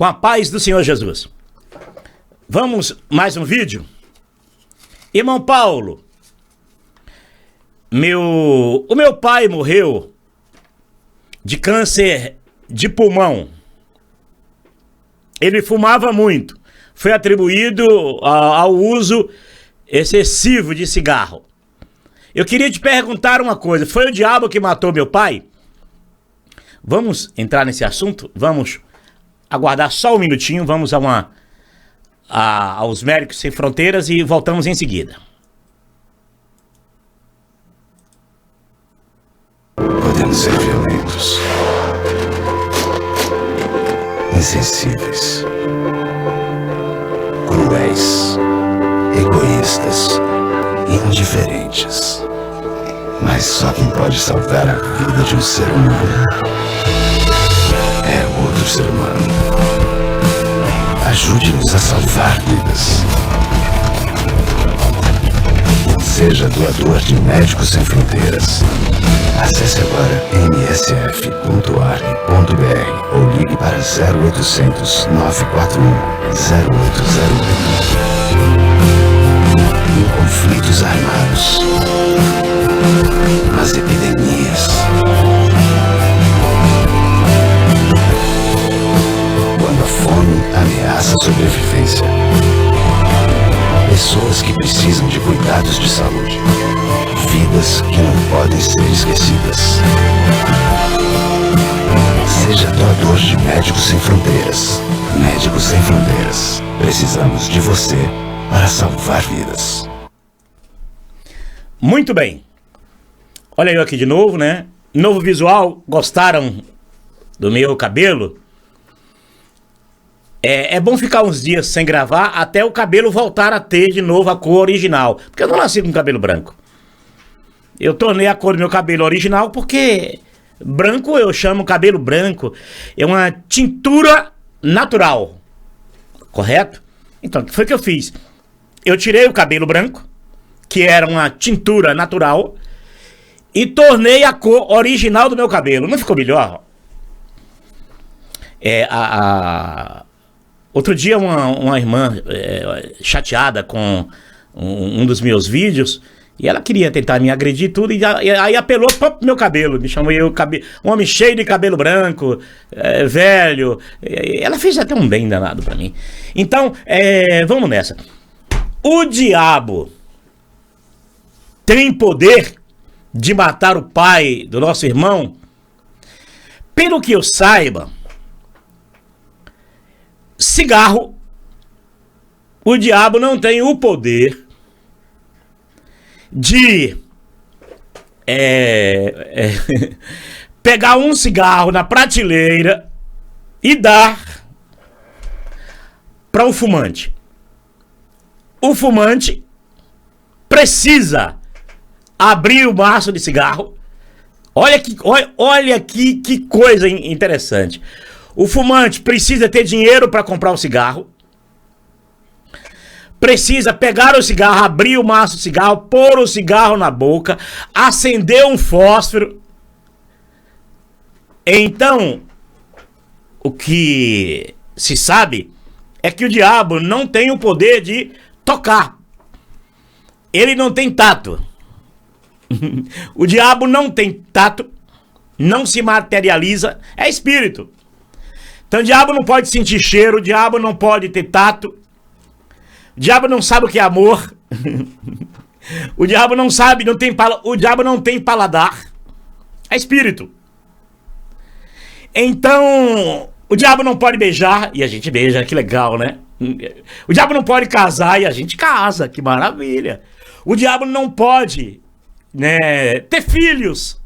Com a paz do Senhor Jesus. Vamos mais um vídeo? Irmão Paulo, o meu pai morreu de câncer de pulmão. Ele fumava muito. Foi atribuído ao uso excessivo de cigarro. Eu queria te perguntar uma coisa. Foi o diabo que matou meu pai? Vamos entrar nesse assunto? Vamos aguardar só um minutinho. Vamos aos Médicos Sem Fronteiras e voltamos em seguida. Podemos ser violentos, insensíveis, cruéis, egoístas, indiferentes. Mas só quem pode salvar a vida de um ser humano é outro ser humano. Ajude-nos a salvar vidas. Seja doador de Médicos Sem Fronteiras. Acesse agora msf.org.br ou ligue para 0800 941 0808. Em conflitos armados, nas epidemias, quando a fome ameaça a sobrevivência, pessoas que precisam de cuidados de saúde, vidas que não podem ser esquecidas. Seja doador de Médicos Sem Fronteiras. Médicos Sem Fronteiras. Precisamos de você para salvar vidas. Muito bem. Olha eu aqui de novo, né? Novo visual. Gostaram do meu cabelo? É bom ficar uns dias sem gravar até o cabelo voltar a ter de novo a cor original. Porque eu não nasci com cabelo branco. Eu tornei a cor do meu cabelo original porque branco eu chamo cabelo branco. É uma tintura natural. Correto? Então, o que foi que eu fiz? Eu tirei o cabelo branco, que era uma tintura natural, e tornei a cor original do meu cabelo. Não ficou melhor? Outro dia uma irmã chateada com um dos meus vídeos, e ela queria tentar me agredir tudo, e aí apelou pro meu cabelo, me chamou um homem cheio de cabelo branco, velho. Ela fez até um bem danado pra mim. Então, vamos nessa. O diabo tem poder de matar o pai do nosso irmão? Pelo que eu saiba, cigarro, o diabo não tem o poder de pegar um cigarro na prateleira e dar para o fumante. O fumante precisa abrir o maço de cigarro. Olha que coisa interessante. O fumante precisa ter dinheiro para comprar o cigarro. Precisa pegar o cigarro, abrir o maço de cigarro, pôr o cigarro na boca, acender um fósforo. Então, o que se sabe é que o diabo não tem o poder de tocar. Ele não tem tato. O diabo não tem tato, não se materializa, é espírito. Então o diabo não pode sentir cheiro, o diabo não pode ter tato. O diabo não sabe o que é amor. O diabo não sabe, o diabo não tem paladar. É espírito. Então, o diabo não pode beijar, e a gente beija, que legal, né? O diabo não pode casar, e a gente casa, que maravilha. O diabo não pode, né, ter filhos,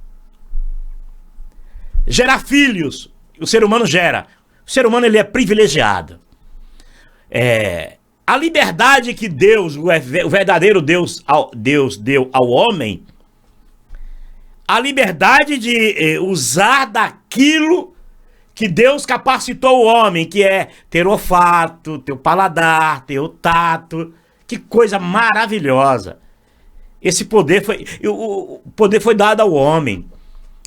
gerar filhos. O ser humano gera. O ser humano, ele é privilegiado. A liberdade que Deus, o verdadeiro Deus deu ao homem, a liberdade de usar daquilo que Deus capacitou o homem, que é ter olfato, ter o paladar, ter o tato. Que coisa maravilhosa. O poder foi dado ao homem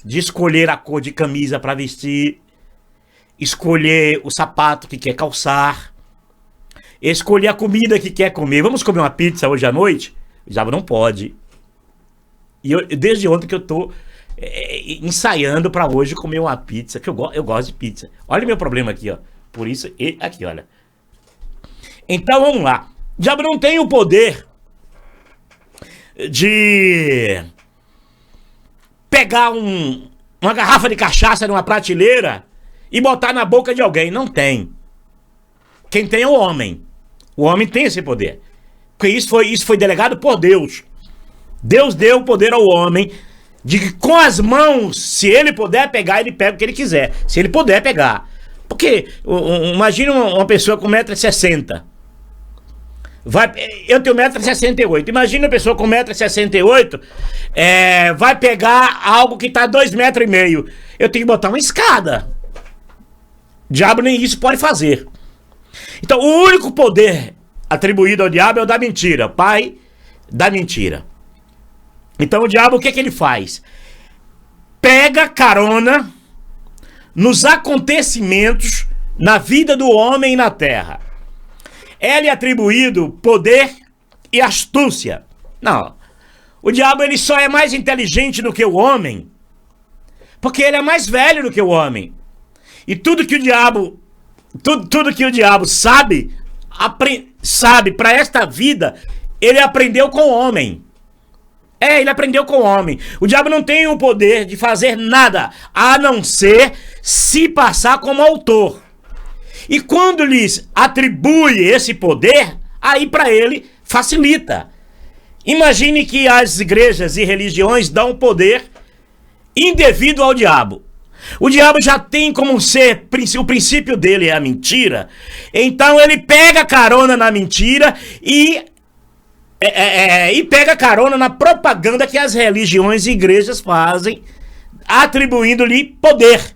de escolher a cor de camisa para vestir. escolher o sapato que quer calçar, escolher a comida que quer comer. Vamos comer uma pizza hoje à noite? O diabo não pode. E desde ontem que eu tô ensaiando para hoje comer uma pizza, que eu gosto de pizza. Olha o meu problema aqui, ó. Por isso, aqui, olha. Então vamos lá. O diabo não tem o poder de pegar uma garrafa de cachaça numa prateleira e botar na boca de alguém. Não tem. Quem tem é o homem. O homem tem esse poder. Porque isso foi delegado por Deus. Deus deu o poder ao homem de que com as mãos, se ele puder pegar, ele pega o que ele quiser. Se ele puder pegar. Porque, imagina uma pessoa com 1,60 m. Eu tenho 1,68 m. Imagina uma pessoa com 1,68 m, vai pegar algo que está 2,5 m. Eu tenho que botar uma escada. O diabo nem isso pode fazer. Então, o único poder atribuído ao diabo é o da mentira. Pai da mentira. Então, o diabo, o que ele faz? Pega carona nos acontecimentos na vida do homem na terra. É-lhe atribuído poder e astúcia. Não. O diabo, ele só é mais inteligente do que o homem porque ele é mais velho do que o homem. E tudo que o diabo sabe para esta vida, ele aprendeu com o homem. Ele aprendeu com o homem. O diabo não tem o poder de fazer nada, a não ser se passar como autor. E quando lhes atribui esse poder, aí para ele facilita. Imagine que as igrejas e religiões dão poder indevido ao diabo. O diabo já tem como ser, o princípio dele é a mentira. Então ele pega carona na mentira e pega carona na propaganda que as religiões e igrejas fazem, atribuindo-lhe poder.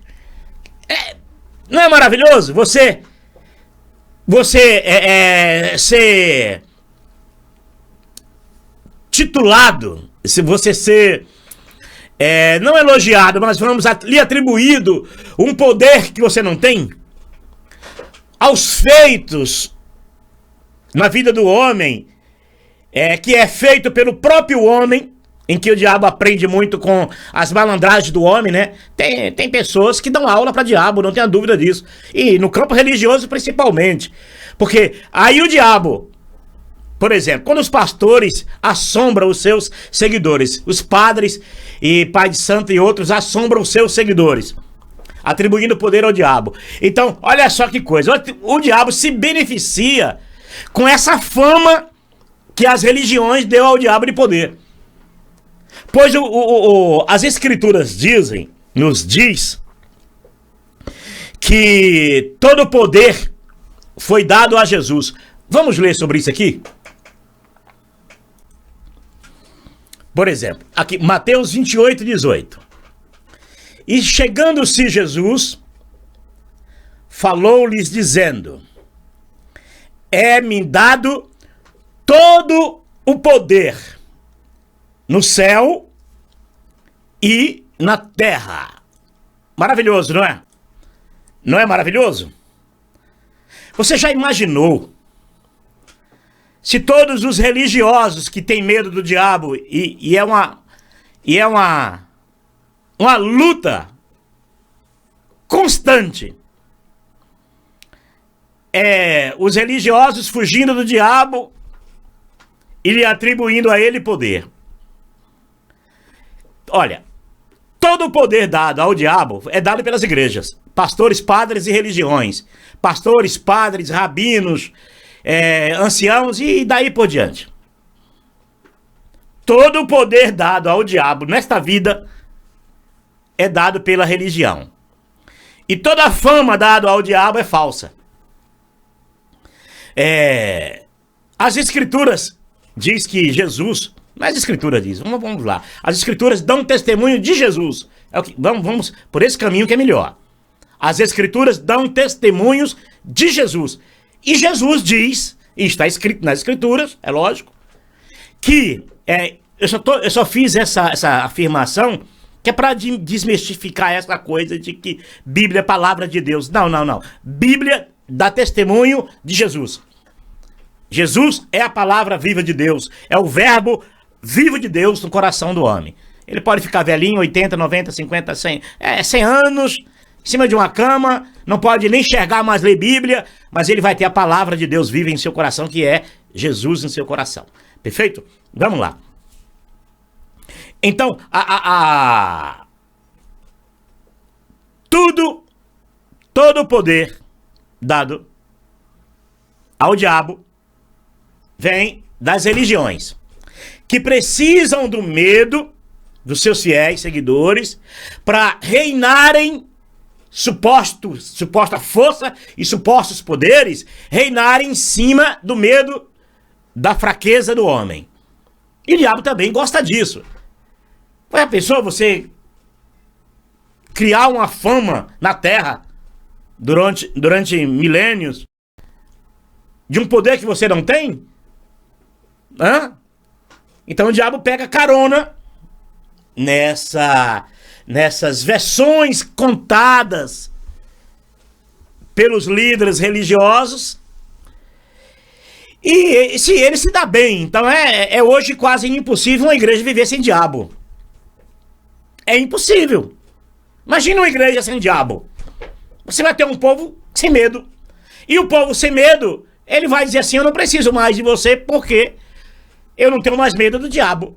Não é maravilhoso? Você ser titulado, se você ser não elogiado, mas vamos lhe atribuído um poder que você não tem, aos feitos na vida do homem, que é feito pelo próprio homem, em que o diabo aprende muito com as malandragens do homem, né? Tem pessoas que dão aula para diabo, não tenha dúvida disso. E no campo religioso principalmente. Porque aí o diabo, por exemplo, quando os pastores assombram os seus seguidores, os padres e pai de santo e outros assombram os seus seguidores, atribuindo poder ao diabo. Então, olha só que coisa. O diabo se beneficia com essa fama que as religiões deu ao diabo de poder. Pois as escrituras nos diz que todo o poder foi dado a Jesus. Vamos ler sobre isso aqui? Por exemplo, aqui, Mateus 28, 18. E chegando-se Jesus, falou-lhes dizendo: é-me dado todo o poder no céu e na terra. Maravilhoso, não é? Não é maravilhoso? Você já imaginou se todos os religiosos que têm medo do diabo e é uma luta constante, os religiosos fugindo do diabo e lhe atribuindo a ele poder. Olha, todo o poder dado ao diabo é dado pelas igrejas, pastores, padres e religiões, pastores, padres, rabinos, anciãos e daí por diante. Todo o poder dado ao diabo nesta vida é dado pela religião. E toda a fama dada ao diabo é falsa. As escrituras diz que Jesus, mas as escrituras diz, vamos lá, as escrituras dão testemunho de Jesus. Vamos por esse caminho que é melhor. As escrituras dão testemunhos de Jesus. E Jesus diz, e está escrito nas escrituras, é lógico, que eu só fiz essa afirmação que é para desmistificar essa coisa de que Bíblia é palavra de Deus. Não, não, não. Bíblia dá testemunho de Jesus. Jesus é a palavra viva de Deus, é o verbo vivo de Deus no coração do homem. Ele pode ficar velhinho, 80, 90, 50, 100, 100 anos, em cima de uma cama, não pode nem enxergar mais ler Bíblia, mas ele vai ter a palavra de Deus viva em seu coração, que é Jesus em seu coração. Perfeito? Vamos lá. Então, todo o poder dado ao diabo vem das religiões, que precisam do medo dos seus fiéis seguidores para reinarem, suposta força e supostos poderes, reinarem em cima do medo da fraqueza do homem. E o diabo também gosta disso. Já pensou você criar uma fama na Terra durante milênios de um poder que você não tem? Hã? Então o diabo pega carona nessas versões contadas pelos líderes religiosos, e se ele se dá bem. Então é hoje quase impossível uma igreja viver sem diabo. É impossível. Imagina uma igreja sem diabo. Você vai ter um povo sem medo. E o povo sem medo, ele vai dizer assim: eu não preciso mais de você porque eu não tenho mais medo do diabo.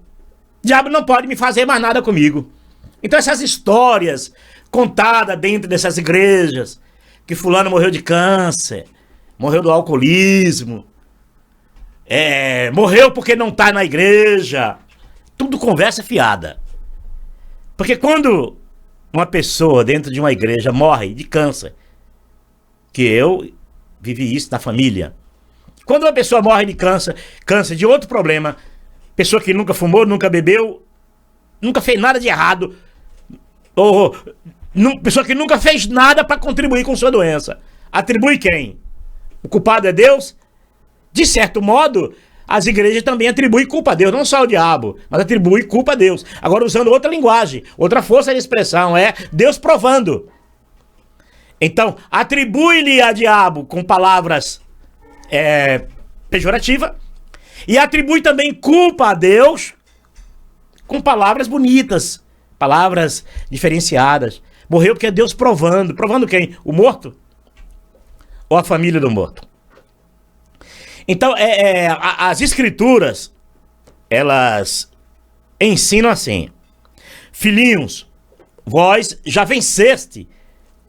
O diabo não pode me fazer mais nada comigo. Então essas histórias contadas dentro dessas igrejas, que fulano morreu de câncer, morreu do alcoolismo, morreu porque não está na igreja, tudo conversa fiada. Porque quando uma pessoa dentro de uma igreja morre de câncer, que eu vivi isso na família, quando uma pessoa morre de câncer de outro problema, pessoa que nunca fumou, nunca bebeu, nunca fez nada de errado, ou pessoa que nunca fez nada para contribuir com sua doença, atribui quem? O culpado é Deus? De certo modo, as igrejas também atribuem culpa a Deus, não só o diabo, mas atribuem culpa a Deus. Agora usando outra linguagem, outra força de expressão, é Deus provando. Então, atribui-lhe a diabo com palavras pejorativas, e atribui também culpa a Deus com palavras bonitas, palavras diferenciadas. Morreu porque é Deus provando. Provando quem? O morto? Ou a família do morto? Então, as escrituras, elas ensinam assim: filhinhos, vós já venceste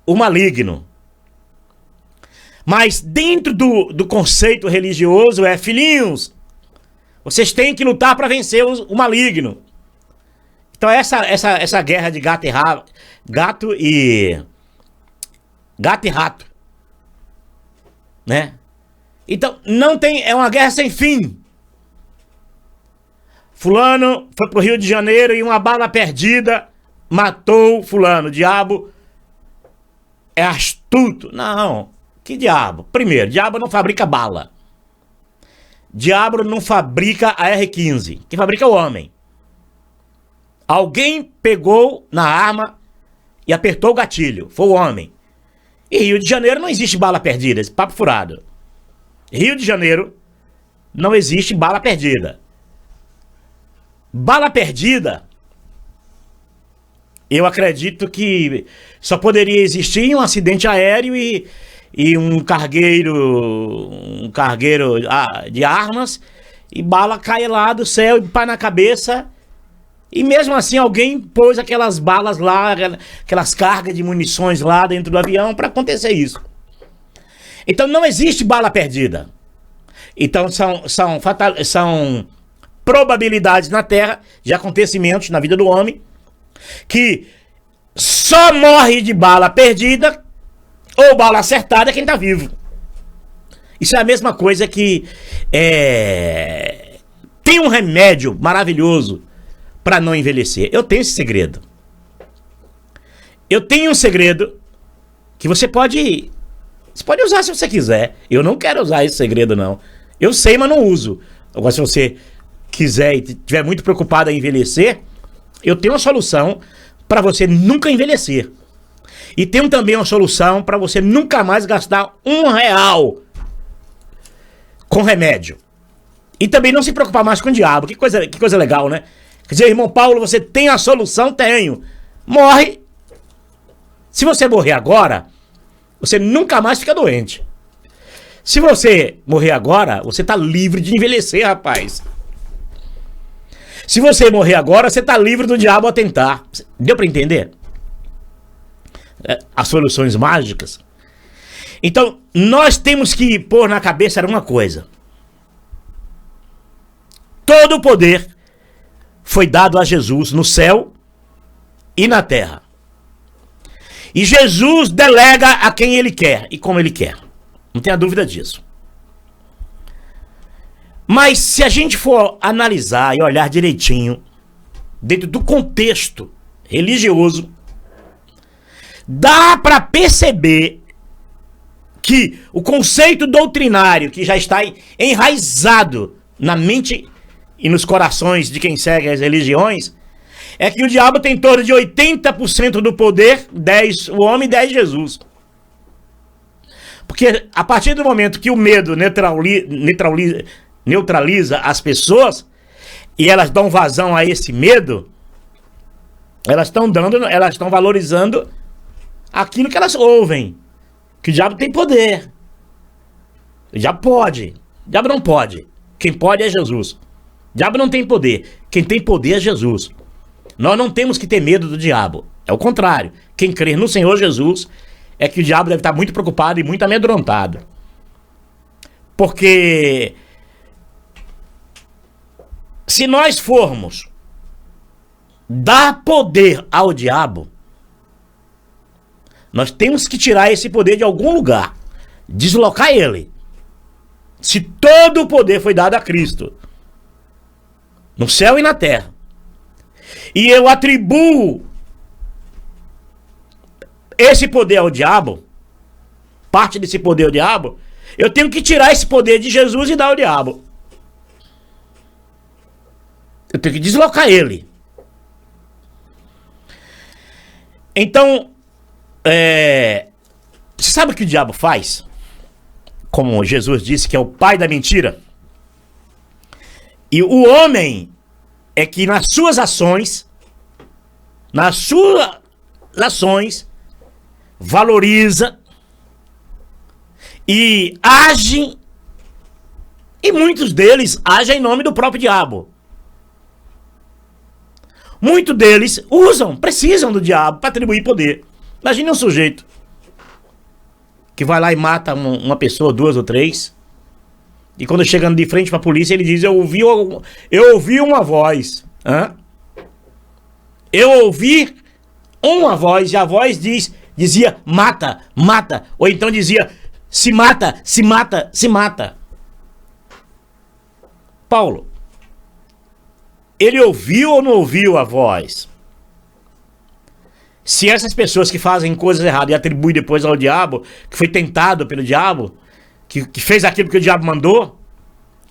o maligno. Mas dentro do conceito religioso filhinhos, vocês têm que lutar para vencer o maligno. Então essa guerra de gato e rato, né? Então não tem, é uma guerra sem fim. Fulano foi pro Rio de Janeiro e uma bala perdida matou fulano. O diabo é astuto. Não, que diabo? Primeiro, diabo não fabrica bala. Diabo não fabrica a R-15. Quem fabrica é o homem. Alguém pegou na arma e apertou o gatilho. Foi o homem. Em Rio de Janeiro não existe bala perdida. Esse papo furado. Rio de Janeiro não existe bala perdida. Bala perdida, eu acredito que só poderia existir em um acidente aéreo e um cargueiro de armas, e bala cai lá do céu e pá na cabeça, e mesmo assim alguém pôs aquelas balas lá, aquelas cargas de munições lá dentro do avião para acontecer isso. Então não existe bala perdida. Então são probabilidades na Terra de acontecimentos na vida do homem que só morre de bala perdida ou bala acertada quem tá vivo. Isso é a mesma coisa que tem um remédio maravilhoso para não envelhecer. Eu tenho esse segredo. Eu tenho um segredo que você pode usar se você quiser. Eu não quero usar esse segredo, não. Eu sei, mas não uso. Agora, se você quiser e estiver muito preocupado em envelhecer, eu tenho uma solução para você nunca envelhecer. E tem também uma solução para você nunca mais gastar R$1 com remédio. E também não se preocupar mais com o diabo. Que coisa legal, né? Quer dizer, irmão Paulo, você tem a solução? Tenho. Morre. Se você morrer agora, você nunca mais fica doente. Se você morrer agora, você tá livre de envelhecer, rapaz. Se você morrer agora, você tá livre do diabo a tentar. Deu para entender? As soluções mágicas. Então, nós temos que pôr na cabeça uma coisa. Todo o poder foi dado a Jesus no céu e na terra. E Jesus delega a quem ele quer e como ele quer. Não tenha dúvida disso. Mas se a gente for analisar e olhar direitinho, dentro do contexto religioso, dá para perceber que o conceito doutrinário que já está enraizado na mente e nos corações de quem segue as religiões é que o diabo tem em torno de 80% do poder, 10 o homem e 10 Jesus. Porque a partir do momento que o medo neutraliza as pessoas e elas dão vazão a esse medo, elas estão valorizando aquilo que elas ouvem. Que o diabo tem poder. O diabo pode. O diabo não pode. Quem pode é Jesus. O diabo não tem poder. Quem tem poder é Jesus. Nós não temos que ter medo do diabo. É o contrário. Quem crer no Senhor Jesus é que o diabo deve estar muito preocupado e muito amedrontado. Porque se nós formos dar poder ao diabo, nós temos que tirar esse poder de algum lugar, deslocar ele. Se todo o poder foi dado a Cristo, no céu e na terra, e eu atribuo esse poder ao diabo, parte desse poder ao diabo, eu tenho que tirar esse poder de Jesus e dar ao diabo. Eu tenho que deslocar ele. Então, você sabe o que o diabo faz? Como Jesus disse que é o pai da mentira. E o homem é que nas suas ações, valoriza e age, e muitos deles agem em nome do próprio diabo. Muitos deles precisam do diabo para atribuir poder. Imagine um sujeito que vai lá e mata uma pessoa, 2 ou 3, e quando chegando de frente para a polícia ele diz: eu ouvi uma voz. Eu ouvi uma voz, e a voz dizia mata, mata, ou então dizia se mata, se mata, se mata. Paulo, ele ouviu ou não ouviu a voz? Se essas pessoas que fazem coisas erradas e atribuem depois ao diabo, que foi tentado pelo diabo, que fez aquilo que o diabo mandou,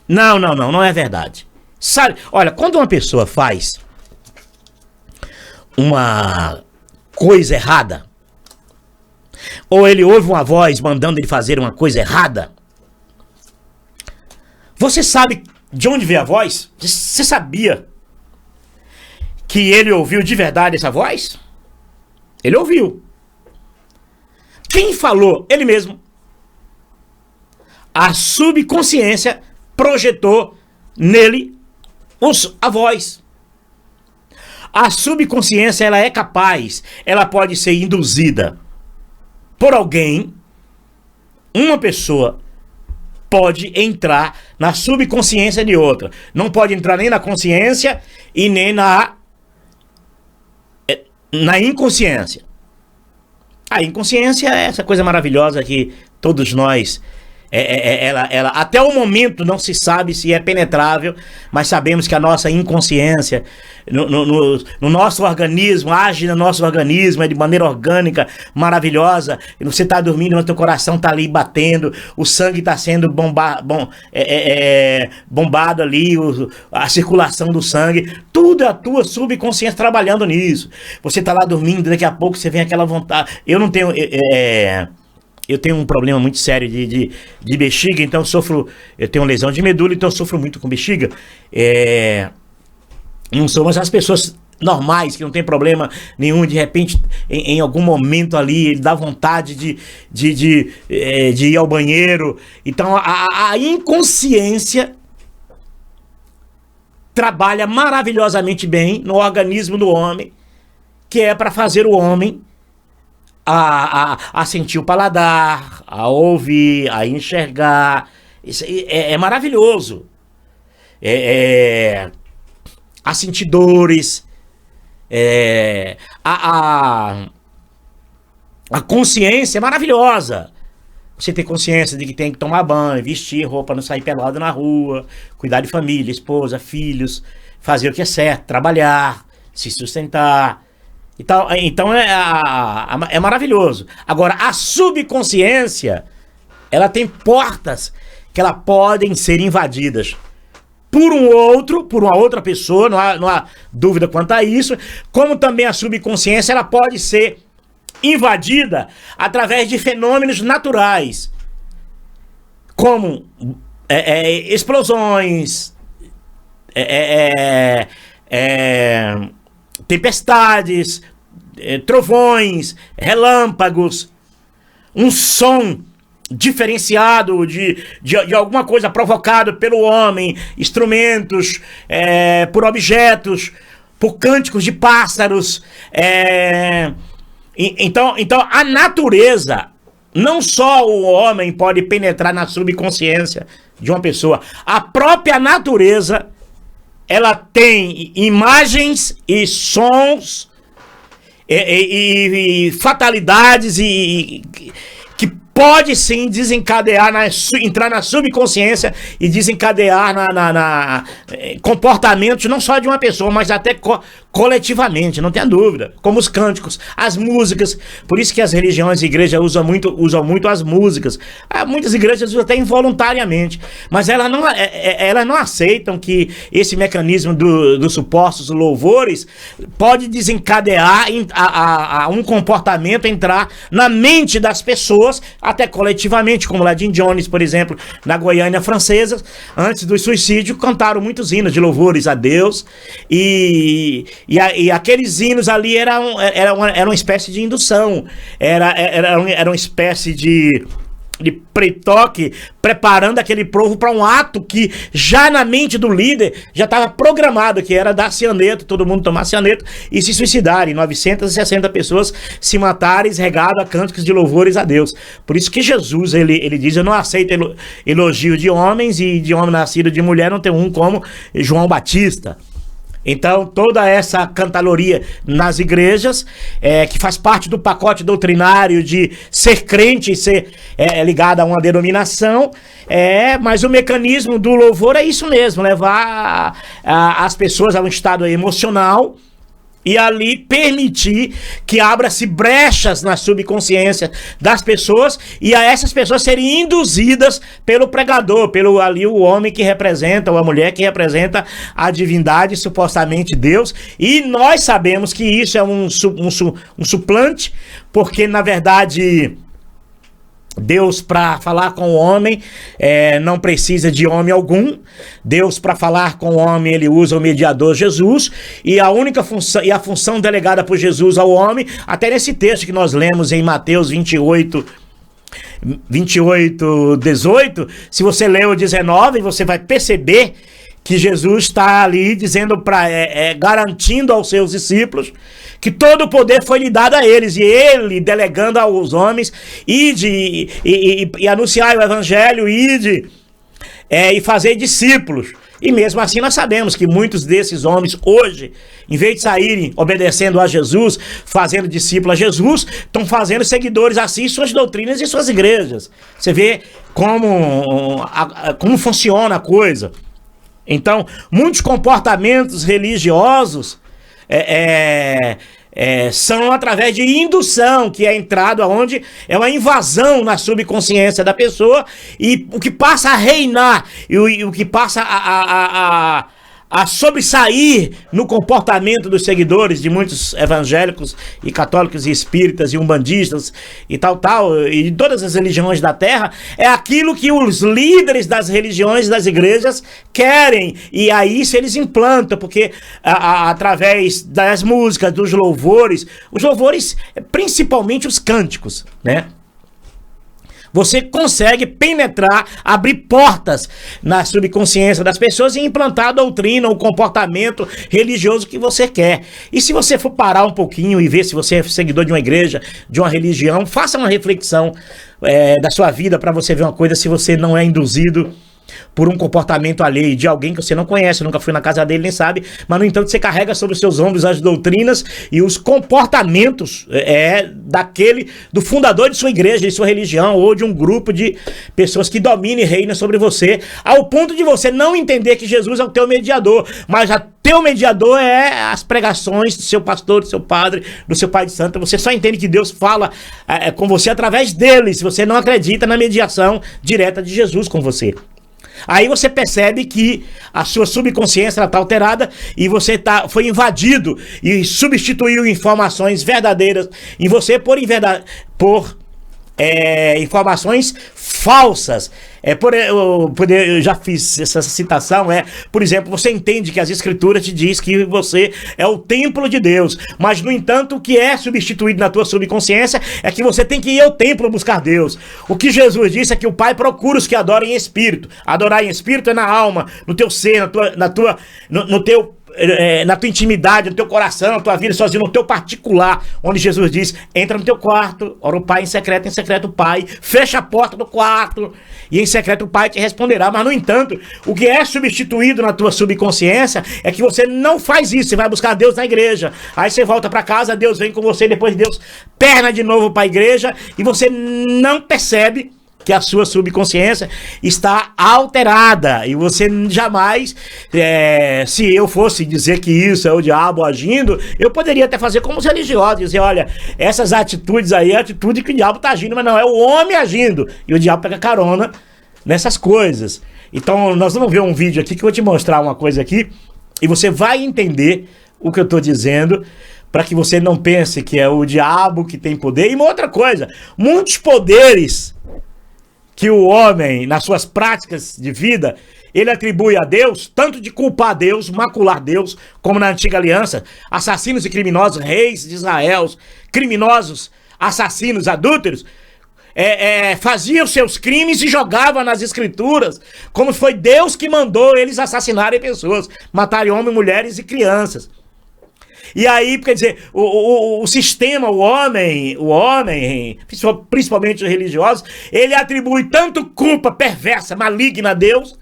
não é verdade. Sabe, olha, quando uma pessoa faz uma coisa errada, ou ele ouve uma voz mandando ele fazer uma coisa errada, você sabe de onde veio a voz? Você sabia que ele ouviu de verdade essa voz? Ele ouviu. Quem falou? Ele mesmo. A subconsciência projetou nele a voz. A subconsciência, ela é capaz, ela pode ser induzida por alguém. Uma pessoa pode entrar na subconsciência de outra. Não pode entrar nem na consciência e nem na inconsciência. A inconsciência é essa coisa maravilhosa que todos nós ela até o momento não se sabe se é penetrável, mas sabemos que a nossa inconsciência no nosso organismo, age no nosso organismo, é de maneira orgânica, maravilhosa. Você está dormindo, mas teu coração está ali batendo, o sangue está sendo bombado ali, a circulação do sangue, tudo é a tua subconsciência trabalhando nisso. Você está lá dormindo, daqui a pouco você vem aquela vontade. Eu tenho um problema muito sério de bexiga, então eu tenho lesão de medula, então eu sofro muito com bexiga. Não são as pessoas normais, que não tem problema nenhum, de repente, em algum momento ali, ele dá vontade de ir ao banheiro. Então, a inconsciência trabalha maravilhosamente bem no organismo do homem, que é para fazer o homem a sentir o paladar, a ouvir, a enxergar. Isso é maravilhoso. A sentir dores. A consciência é maravilhosa. Você ter consciência de que tem que tomar banho, vestir roupa, não sair pelado na rua, cuidar de família, esposa, filhos, fazer o que é certo, trabalhar, se sustentar. Então é maravilhoso. Agora, a subconsciência, ela tem portas que elas podem ser invadidas por uma outra pessoa, não há dúvida quanto a isso, como também a subconsciência, ela pode ser invadida através de fenômenos naturais, como explosões, tempestades, trovões, relâmpagos, um som diferenciado de alguma coisa provocado pelo homem, instrumentos, por objetos, por cânticos de pássaros. Então a natureza, não só o homem pode penetrar na subconsciência de uma pessoa, a própria natureza, ela tem imagens e sons e fatalidades que pode sim desencadear, entrar na subconsciência e desencadear comportamentos não só de uma pessoa, mas até coletivamente, não tenha dúvida. Como os cânticos, as músicas. Por isso que as religiões e igrejas usam muito as músicas. Muitas igrejas usam até involuntariamente. Mas elas não aceitam que esse mecanismo dos supostos louvores pode desencadear a um comportamento, entrar na mente das pessoas, até coletivamente, como lá Jim Jones, por exemplo, na Guiana Francesa, antes do suicídio, cantaram muitos hinos de louvores a Deus, e aqueles hinos ali eram uma espécie de indução, era uma espécie de pré-toque, preparando aquele povo para um ato que já na mente do líder já estava programado, que era dar cianeto, todo mundo tomar cianeto e se suicidarem, 960 pessoas se matarem, regado a cânticos de louvores a Deus. Por isso que Jesus, ele diz: eu não aceito elogio de homens, e de homem nascido de mulher não tem um como João Batista. Então, toda essa cantaloria nas igrejas, que faz parte do pacote doutrinário de ser crente e ser ligado a uma denominação, mas o mecanismo do louvor é isso mesmo, levar as pessoas a um estado emocional e ali permitir que abra-se brechas na subconsciência das pessoas, e a essas pessoas serem induzidas pelo pregador, pelo ali o homem que representa, ou a mulher que representa a divindade, supostamente Deus. E nós sabemos que isso é um suplante, porque na verdade Deus, para falar com o homem, não precisa de homem algum. Deus, para falar com o homem, ele usa o mediador Jesus, e a única função, e a função delegada por Jesus ao homem, até nesse texto que nós lemos em Mateus 28, 18, se você ler o 19, você vai perceber que Jesus está ali dizendo, garantindo aos seus discípulos que todo o poder foi lhe dado a eles, e ele delegando aos homens, ide e anunciar o evangelho, ide e fazer discípulos. E mesmo assim nós sabemos que muitos desses homens hoje, em vez de saírem obedecendo a Jesus, fazendo discípulo a Jesus, estão fazendo seguidores assim suas doutrinas e suas igrejas. Você vê como funciona a coisa. Então, muitos comportamentos religiosos são através de indução, que é a entrada onde é uma invasão na subconsciência da pessoa, e o que passa a reinar e o que passa a sobressair no comportamento dos seguidores de muitos evangélicos e católicos e espíritas e umbandistas e tal, e de todas as religiões da terra, é aquilo que os líderes das religiões, das igrejas querem, e aí isso eles implantam, porque através das músicas, dos louvores, principalmente os cânticos, né? Você consegue penetrar, abrir portas na subconsciência das pessoas e implantar a doutrina, o comportamento religioso que você quer. E se você for parar um pouquinho e ver se você é seguidor de uma igreja, de uma religião, faça uma reflexão da sua vida para você ver uma coisa, se você não é induzido por um comportamento alheio de alguém que você não conhece, nunca foi na casa dele, nem sabe, mas no entanto você carrega sobre os seus ombros as doutrinas e os comportamentos do fundador de sua igreja, de sua religião, ou de um grupo de pessoas que dominam e reinam sobre você, ao ponto de você não entender que Jesus é o teu mediador, mas o teu mediador é as pregações do seu pastor, do seu padre, do seu pai de santo. Você só entende que Deus fala com você através dele, se você não acredita na mediação direta de Jesus com você. Aí você percebe que a sua subconsciência está alterada e você foi invadido e substituiu informações verdadeiras em você por informações falsas. Eu já fiz essa citação, por exemplo, você entende que as escrituras te diz que você é o templo de Deus, mas no entanto o que é substituído na tua subconsciência é que você tem que ir ao templo buscar Deus. O que Jesus disse é que o Pai procura os que adoram em espírito. Adorar em espírito é na alma, no teu ser, na tua intimidade, no teu coração, na tua vida sozinho, no teu particular, onde Jesus diz: entra no teu quarto, ora o Pai em secreto o Pai, fecha a porta do quarto e em secreto o Pai te responderá. Mas no entanto, o que é substituído na tua subconsciência é que você não faz isso. Você vai buscar Deus na igreja, aí você volta para casa, Deus vem com você, depois Deus perna de novo para a igreja e você não percebe que a sua subconsciência está alterada, e você jamais, se eu fosse dizer que isso é o diabo agindo, eu poderia até fazer como os religiosos, dizer: olha, essas atitudes aí é a atitude que o diabo está agindo, mas não, é o homem agindo, e o diabo pega carona nessas coisas. Então nós vamos ver um vídeo aqui que eu vou te mostrar uma coisa aqui, e você vai entender o que eu estou dizendo, para que você não pense que é o diabo que tem poder. E uma outra coisa, muitos poderes que o homem, nas suas práticas de vida, ele atribui a Deus, tanto de culpar Deus, macular Deus, como na antiga aliança, assassinos e criminosos, reis de Israel, criminosos, assassinos, adúlteros, faziam seus crimes e jogavam nas escrituras, como foi Deus que mandou eles assassinarem pessoas, matarem homens, mulheres e crianças. E aí, quer dizer, o sistema, o homem, principalmente os religiosos, ele atribui tanto culpa perversa, maligna a Deus,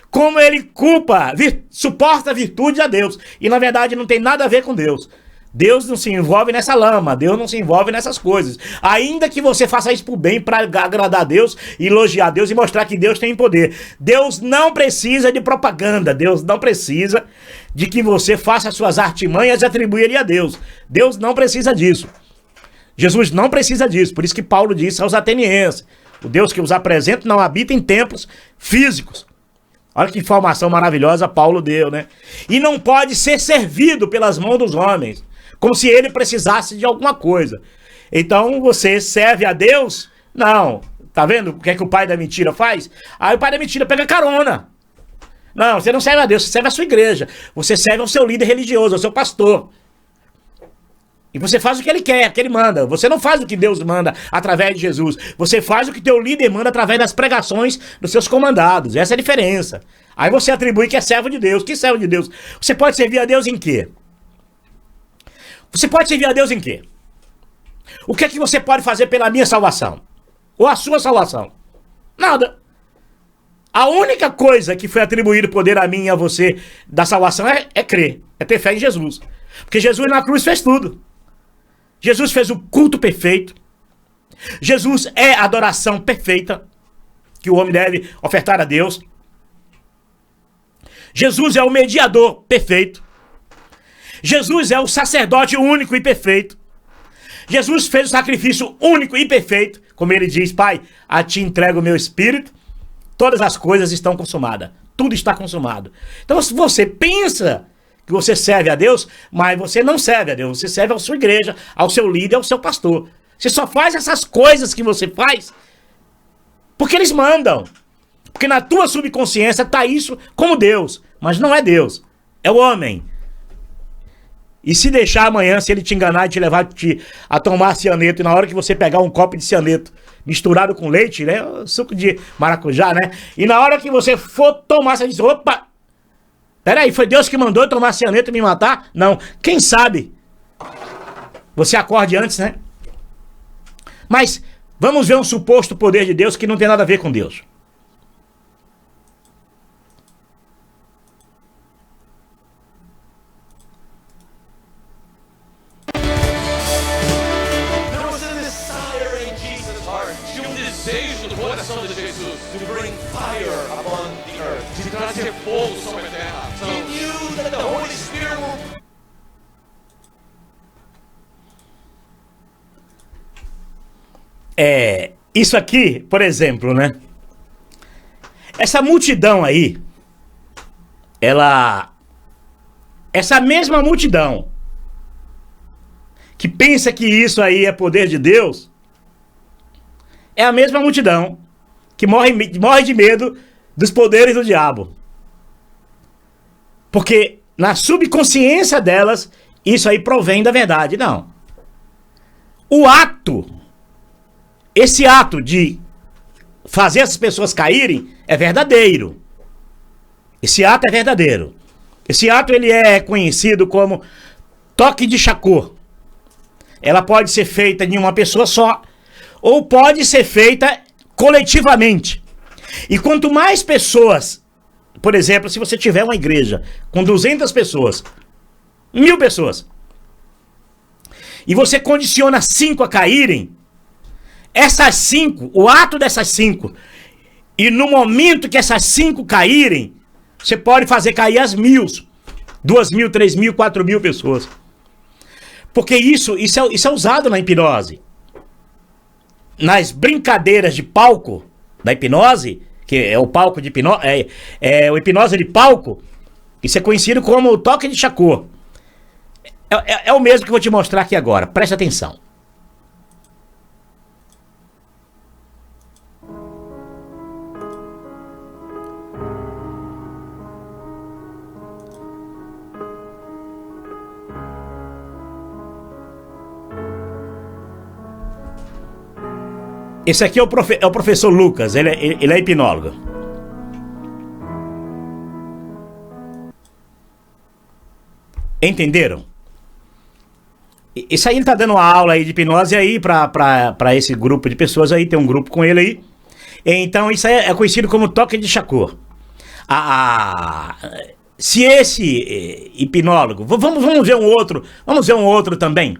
como ele culpa, suposta virtude a Deus. E na verdade não tem nada a ver com Deus. Deus não se envolve nessa lama, Deus não se envolve nessas coisas. Ainda que você faça isso por bem, para agradar a Deus, elogiar Deus e mostrar que Deus tem poder. Deus não precisa de propaganda, Deus não precisa de que você faça suas artimanhas e atribua ele a Deus. Deus não precisa disso. Jesus não precisa disso, por isso que Paulo disse aos atenienses: o Deus que os apresenta não habita em templos físicos. Olha que informação maravilhosa Paulo deu, né? E não pode ser servido pelas mãos dos homens, como se ele precisasse de alguma coisa. Então você serve a Deus? Não. Tá vendo o que é que o pai da mentira faz? Aí o pai da mentira pega carona. Não, você não serve a Deus, você serve a sua igreja. Você serve ao seu líder religioso, ao seu pastor. E você faz o que ele quer, o que ele manda. Você não faz o que Deus manda através de Jesus. Você faz o que teu líder manda através das pregações dos seus comandados. Essa é a diferença. Aí você atribui que é servo de Deus. Que servo de Deus? Você pode servir a Deus em quê? Você pode servir a Deus em quê? O que é que você pode fazer pela minha salvação? Ou a sua salvação? Nada. A única coisa que foi atribuído poder a mim e a você da salvação é crer, é ter fé em Jesus. Porque Jesus na cruz fez tudo. Jesus fez o culto perfeito. Jesus é a adoração perfeita que o homem deve ofertar a Deus. Jesus é o mediador perfeito. Jesus é o sacerdote único e perfeito. Jesus fez o sacrifício único e perfeito. Como ele diz: Pai, a ti entrego o meu espírito. Todas as coisas estão consumadas. Tudo está consumado. Então, se você pensa que você serve a Deus, mas você não serve a Deus. Você serve à sua igreja, ao seu líder, ao seu pastor. Você só faz essas coisas que você faz porque eles mandam. Porque na tua subconsciência está isso como Deus. Mas não é Deus. É o homem. E se deixar amanhã, se ele te enganar e te levar a tomar cianeto, e na hora que você pegar um copo de cianeto misturado com leite, né? Suco de maracujá, né? E na hora que você for tomar, você diz: opa, peraí, foi Deus que mandou eu tomar cianeto e me matar? Não. Quem sabe você acorde antes, né? Mas vamos ver um suposto poder de Deus que não tem nada a ver com Deus. Trazer fogo sobre a terra. He knew that the Holy Spirit will... Isso aqui, por exemplo, né? Essa multidão aí, essa mesma multidão que pensa que isso aí é poder de Deus, é a mesma multidão que morre de medo dos poderes do diabo. Porque na subconsciência delas, isso aí provém da verdade. Não. Esse ato de fazer as pessoas caírem é verdadeiro. Esse ato é verdadeiro. Esse ato ele é conhecido como toque de Chacô. Ela pode ser feita em uma pessoa só, ou pode ser feita coletivamente. E quanto mais pessoas, por exemplo, se você tiver uma igreja com 200 pessoas, 1000 pessoas, e você condiciona 5 a caírem, essas 5, o ato dessas 5, e no momento que essas 5 caírem, você pode fazer cair as 1000, 2000, 3000, 4000 pessoas. Porque isso é usado na hipnose. Nas brincadeiras de palco da hipnose, que é o palco de hipnose, o hipnose de palco, isso é conhecido como o toque de Chacô. É o mesmo que eu vou te mostrar aqui agora, preste atenção. Esse aqui é o professor Lucas, ele é hipnólogo. Entenderam? Isso aí ele tá dando uma aula aí de hipnose aí pra esse grupo de pessoas aí, tem um grupo com ele aí. Então isso aí é conhecido como toque de Chacô. Se esse hipnólogo, vamos ver um outro também,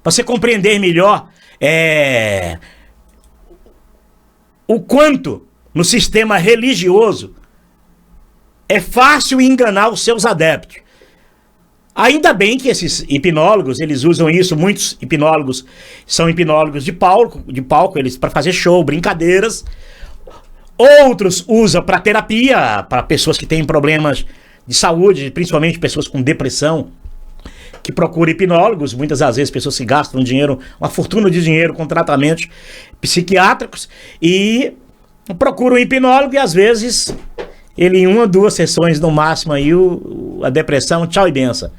pra você compreender melhor o quanto no sistema religioso é fácil enganar os seus adeptos. Ainda bem que esses hipnólogos, eles usam isso, muitos hipnólogos são hipnólogos de palco, eles para fazer show, brincadeiras. Outros usam para terapia, para pessoas que têm problemas de saúde, principalmente pessoas com depressão, que procuram hipnólogos. Muitas das vezes pessoas que gastam dinheiro, uma fortuna de dinheiro com tratamentos psiquiátricos e procuram um hipnólogo e às vezes ele em 1 ou 2 sessões no máximo aí a depressão, tchau e benção.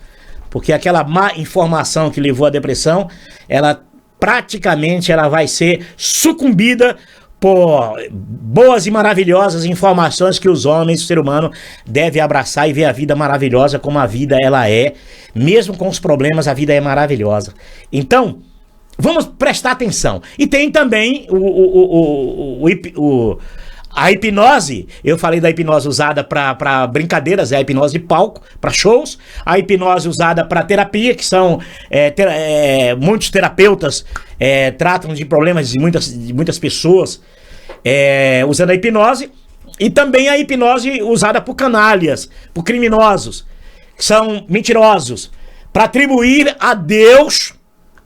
Porque aquela má informação que levou à depressão, ela praticamente vai ser sucumbida por boas e maravilhosas informações que os homens, o ser humano, deve abraçar e ver a vida maravilhosa como a vida ela é. Mesmo com os problemas, a vida é maravilhosa. Então, vamos prestar atenção. E tem também A hipnose, eu falei da hipnose usada para brincadeiras, é a hipnose de palco, para shows. A hipnose usada para terapia, que são muitos terapeutas tratam de problemas de muitas pessoas usando a hipnose. E também a hipnose usada por canalhas, por criminosos, que são mentirosos, para atribuir a Deus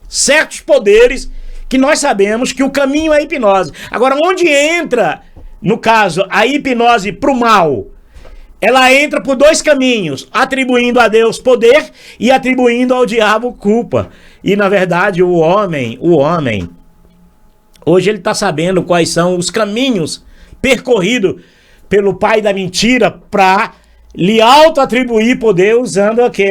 certos poderes que nós sabemos que o caminho é a hipnose. Agora, onde entra, no caso, a hipnose para o mal? Ela entra por dois caminhos, atribuindo a Deus poder e atribuindo ao diabo culpa. E, na verdade, o homem, hoje ele está sabendo quais são os caminhos percorridos pelo pai da mentira para lhe auto-atribuir poder usando aquele